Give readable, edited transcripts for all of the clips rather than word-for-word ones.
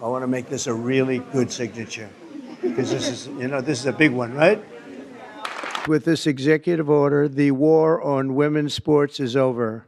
I want to make this a really good signature because this is a big one, right? With this executive order, the war on women's sports is over.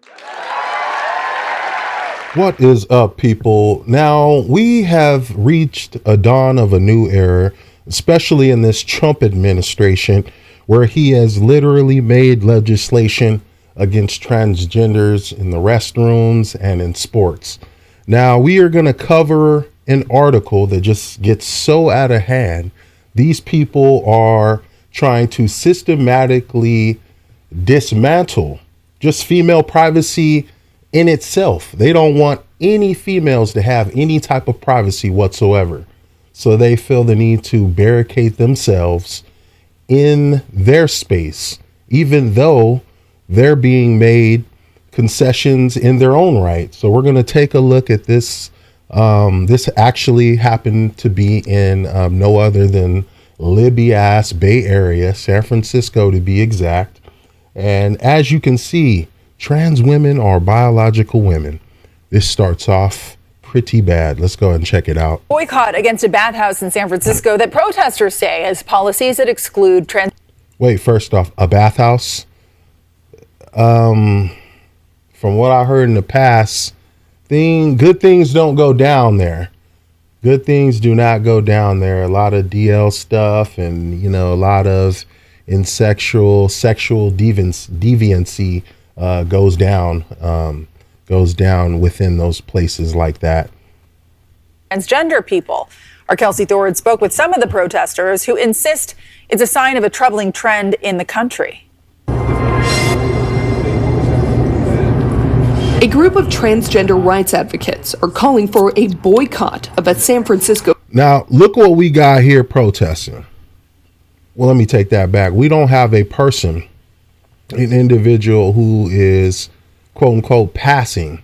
What is up, people? Now, we have reached a dawn of a new era, especially in this Trump administration, where he has literally made legislation against transgenders in the restrooms and in sports. Now, we are going to cover an article that just gets so out of hand. These people are trying to systematically dismantle just female privacy in itself. They don't want any females to have any type of privacy whatsoever. So they feel the need to barricade themselves in their space, even though they're being made concessions in their own right. So we're going to take a look at this. This actually happened to be in no other than Libby-ass Bay Area, San Francisco to be exact. And as you can see, trans women are biological women. This starts off pretty bad. Let's go ahead and check it out. Boycott against a bathhouse in San Francisco that protesters say has policies that exclude trans. Wait, first off, a bathhouse? From what I heard in the past, good things don't go down there. Good things do not go down there. A lot of DL stuff and, a lot of sexual deviancy goes down within those places like that. Transgender people. Our Kelsey Thorne spoke with some of the protesters who insist it's a sign of a troubling trend in the country. A group of transgender rights advocates are calling for a boycott of a San Francisco. Now, look what we got here protesting. Well, let me take that back. We don't have a person, an individual who is quote unquote passing.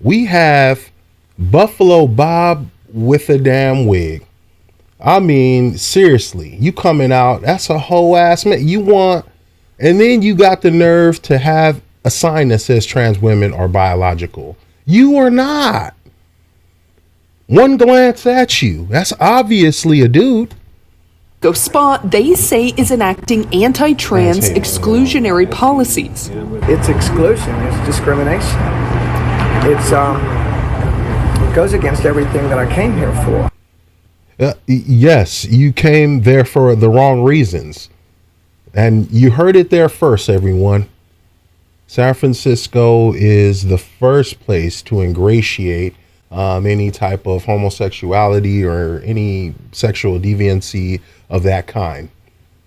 We have Buffalo Bob with a damn wig. I mean, seriously, you coming out, that's a whole ass man. And then you got the nerve to have a sign that says trans women are biological. You are not. One glance at you, that's obviously a dude. Spa, they say, is enacting anti-trans exclusionary policies. It's exclusion, it's discrimination. It goes against everything that I came here for. Yes, you came there for the wrong reasons. And you heard it there first, everyone. San Francisco is the first place to ingratiate any type of homosexuality or any sexual deviancy of that kind.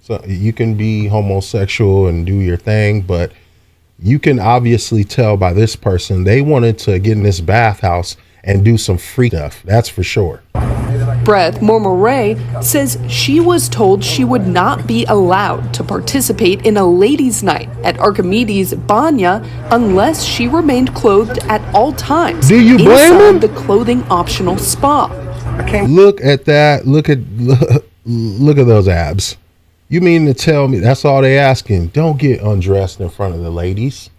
So you can be homosexual and do your thing, but you can obviously tell by this person, they wanted to get in this bathhouse and do some freak stuff. That's for sure. Brett Mormoray says she was told she would not be allowed to participate in a ladies' night at Archimedes Banya unless she remained clothed at all times. Do you blame him? The clothing optional spa. Look at that. Look at those abs. You mean to tell me that's all they asking? Don't get undressed in front of the ladies.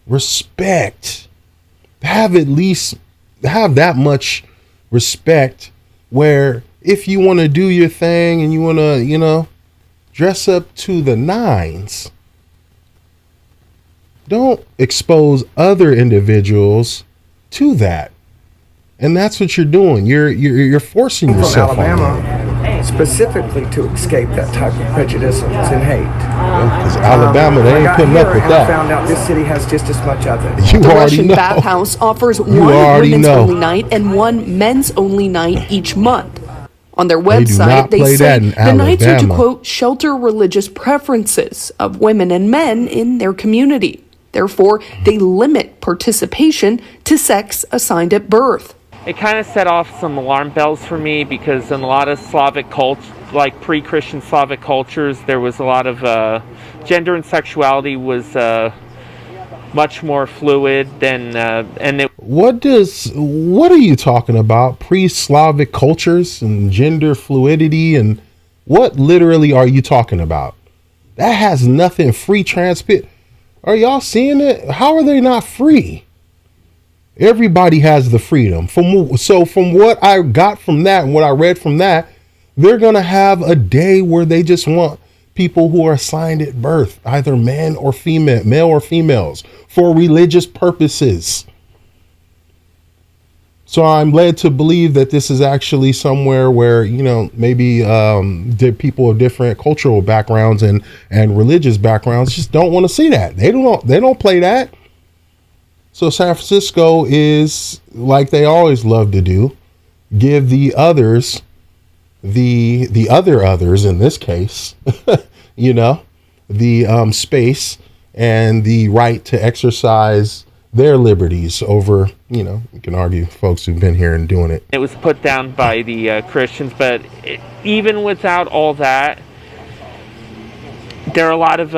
Respect. Have that much respect where if you want to do your thing and you want to, dress up to the nines, don't expose other individuals to that. And that's what you're doing. You're forcing yourself from Alabama, specifically to escape that type of prejudice and hate. Because Alabama, they ain't putting up with that. I found out this city has just as much of it. The Russian bathhouse offers one women's only night and one men's only night each month. On their website, they say the nights are to, quote, shelter religious preferences of women and men in their community. Therefore, they limit participation to sex assigned at birth. It kind of set off some alarm bells for me because in a lot of Slavic culture, like pre-Christian Slavic cultures, there was a lot of gender and sexuality was much more fluid than What are you talking about? Pre-Slavic cultures and gender fluidity, and what literally are you talking about? That has nothing free transmit. Are y'all seeing it? How are they not free? Everybody has the freedom. From what I got from that and what I read from that, they're going to have a day where they just want people who are assigned at birth, either men or female, male or females, for religious purposes. So I'm led to believe that this is actually somewhere where, you know, maybe people of different cultural backgrounds and religious backgrounds just don't want to see that. They don't play that. So San Francisco is, like they always love to do, give the others, the other others in this case, you know, the space and the right to exercise their liberties over, you know, you can argue folks who've been here and doing it. It was put down by the Christians, but even without all that, there are a lot of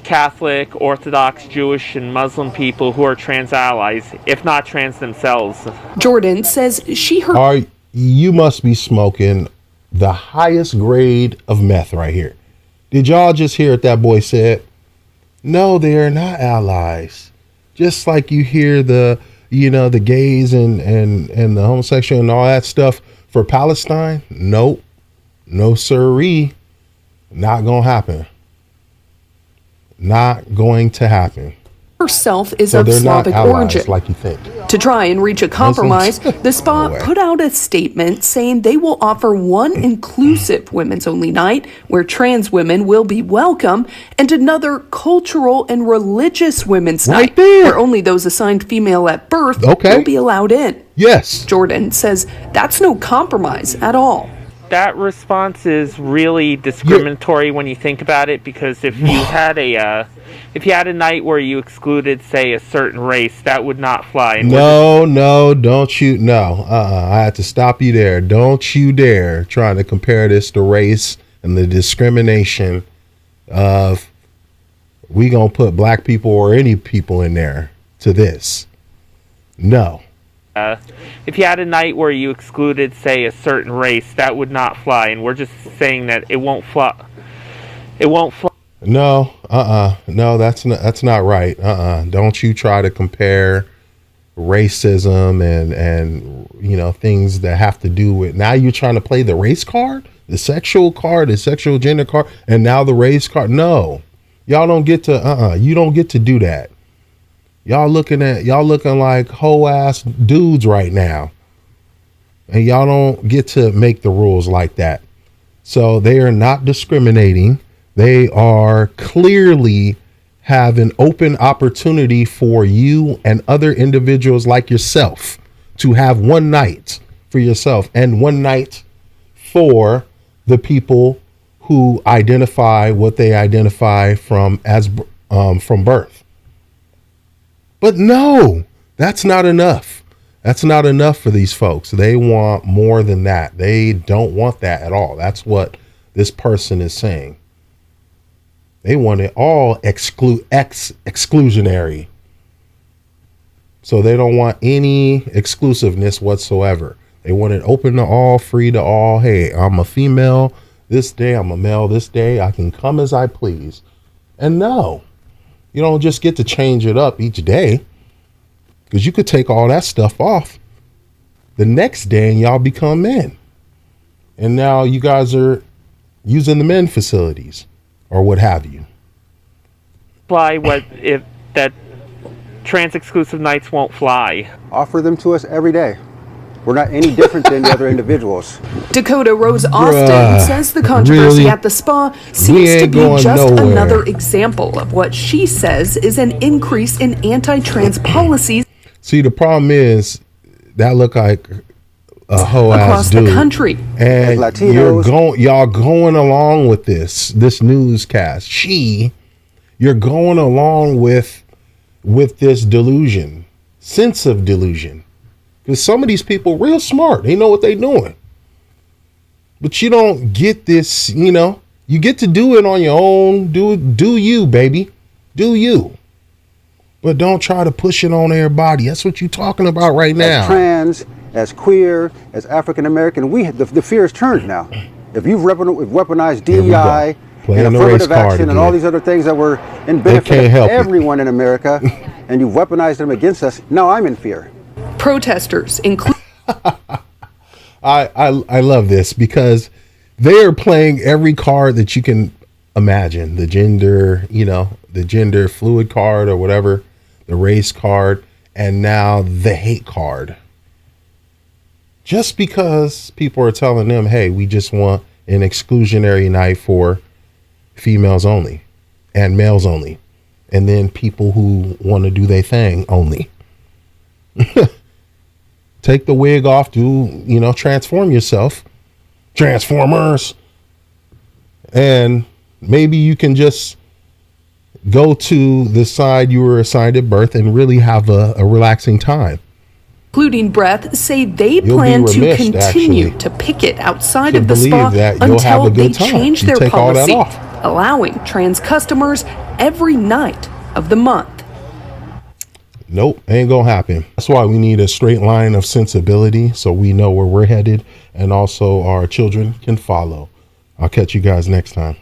Catholic, Orthodox, Jewish, and Muslim people who are trans allies, if not trans themselves. Jordan says she heard. You must be smoking the highest grade of meth right here. Did y'all just hear what that boy said? No, they are not allies. Just like you hear the gays and the homosexual and all that stuff for Palestine. Nope. No siree. Not gonna happen. Not going to happen. Herself is of Slavic origin. Like you think. To try and reach a compromise, the spa put out a statement saying they will offer one inclusive women's only night where trans women will be welcome, and another cultural and religious women's night where only those assigned female at birth will be allowed in. Yes. Jordan says that's no compromise at all. That response is really discriminatory when you think about it, because if you had a night where you excluded, say, a certain race, that would not fly. Don't you? No, I had to stop you there. Don't you dare try to compare this to race and the discrimination of we gonna put black people or any people in there to this. No. If you had a night where you excluded, say, a certain race, that would not fly, and we're just saying that it won't fly. It won't fly. No, no, that's not right. Don't you try to compare racism and you know, things that have to do with, now you're trying to play the race card, the sexual gender card, and now the race card. No, y'all don't get to, you don't get to do that. Y'all looking like whole ass dudes right now. And y'all don't get to make the rules like that. So they are not discriminating. They are clearly have an open opportunity for you and other individuals like yourself to have one night for yourself and one night for the people who identify what they identify from birth. But no, that's not enough. That's not enough for these folks. They want more than that. They don't want that at all. That's what this person is saying. They want it all exclusionary. So they don't want any exclusiveness whatsoever. They want it open to all, free to all. Hey, I'm a female this day, I'm a male this day. I can come as I please. And no. You don't just get to change it up each day, because you could take all that stuff off the next day and y'all become men. And now you guys are using the men facilities or what have you. Fly what if that trans exclusive nights won't fly. Offer them to us every day. We're not any different than the other individuals. Dakota Rose Austin says the controversy at the spa seems to be just another example of what she says is an increase in anti-trans policies. See, the problem is that look like a whole ass dude across the country, and y'all going along with this newscast. You're going along with this delusion, sense of delusion. Because some of these people real smart. They know what they're doing. But you don't get this, you know. You get to do it on your own. Do you, baby. Do you. But don't try to push it on everybody. That's what you're talking about right now. As trans, as queer, as African American, the fear is turned now. If you've weaponized DEI and affirmative action and all these other things that were in benefit of everyone in America, and you've weaponized them against us, now I'm in fear. Protesters include. I love this because they are playing every card that you can imagine. The gender, the gender fluid card or whatever, the race card, and now the hate card. Just because people are telling them, hey, we just want an exclusionary night for females only and males only. And then people who want to do their thing only. Take the wig off, transform yourself. Transformers. And maybe you can just go to the side you were assigned at birth and really have a relaxing time. Including Breath, say they plan to continue to picket outside of the spa until they change their policy, allowing trans customers every night of the month. Nope, ain't gonna happen. That's why we need a straight line of sensibility so we know where we're headed and also our children can follow. I'll catch you guys next time.